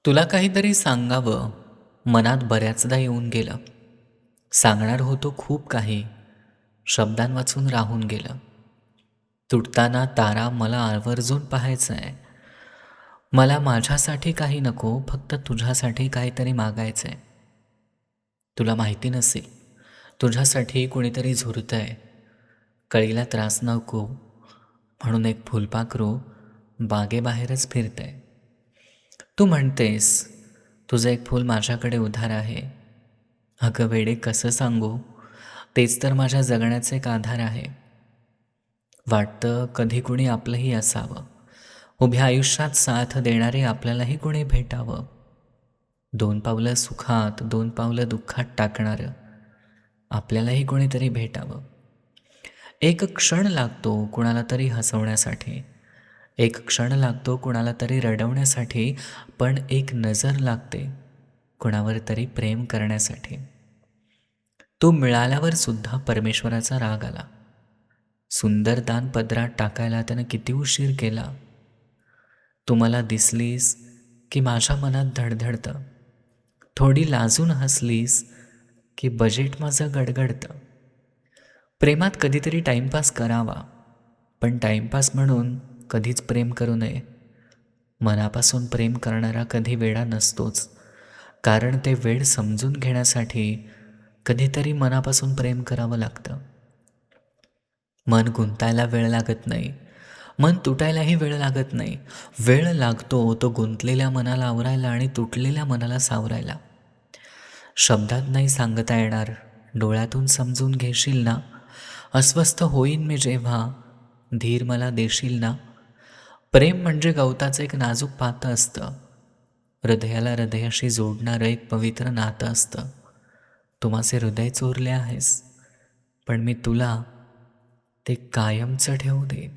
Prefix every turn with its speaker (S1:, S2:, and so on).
S1: तुला काहीतरी सांगावं मनात बऱ्याचदा येऊन गेलं. सांगणार होतो खूप काही, शब्दांवाचून राहून गेलं. तुटताना तारा मला आवर्जून पाहायचा आहे. मला माझ्यासाठी काही नको, फक्त तुझ्यासाठी काहीतरी मागायचं आहे. तुला माहिती नसेल, तुझ्यासाठी कोणीतरी झुरतंय. कळीला त्रास नको म्हणून एक फुलपाखरू बागेबाहेरच फिरतंय. तू म्हणतेस तुझं एक फूल माझ्याकडे उधार आहे. अगं वेडे, कसं सांगू, तेच तर माझ्या जगण्याचे एक आधार आहे. वाटतं कधी कुणी आपलंही असावं, उभ्या आयुष्यात साथ देणारे आपल्यालाही कुणी भेटावं. 2 पावलं सुखात 2 पावलं दुःखात टाकणारं आपल्यालाही कोणीतरी भेटावं. एक क्षण लागतो कुणाला तरी हसवण्यासाठी, एक क्षण लागतो कुणाला तरी रडवण्यासाठी, पण एक नजर लागते कुणावर तरी प्रेम करण्यासाठी. तो मिळाल्यावर सुद्धा परमेश्वराचा राग आला. सुंदर दान पदरात टाकायला त्यानं किती उशीर केला. तू मला दिसलीस की माझ्या मनात धडधडतं. थोडी लाजून हसलीस की बजेट माझं गडगडतं. प्रेमात कधीतरी टाईमपास करावा, पण टाईमपास म्हणून कधीच प्रेम करू नये. मनापासून प्रेम करणारा कधी वेडा नसतोच, कारण ते वेड समजून घेण्यासाठी कधीतरी मनापासून प्रेम करावं लागतं. मन गुंतायला वेळ लागत नाही, मन तुटायलाही वेळ लागत नाही. वेळ लागतो तो गुंतलेल्या मनाला आवरायला आणि तुटलेल्या मनाला सावरायला. शब्दात नाही सांगता येणार, डोळ्यातून समजून घेशील ना. अस्वस्थ होईन मी जेव्हा, धीर मला देशील ना. प्रेम म्हणजे गवताचं एक नाजूक पातं असतं, हृदयाला हृदयाशी जोडणारं एक पवित्र नातं असतं. तू माझे हृदय चोरले आहेस, पण मी तुला ते कायमचं ठेवू देईन.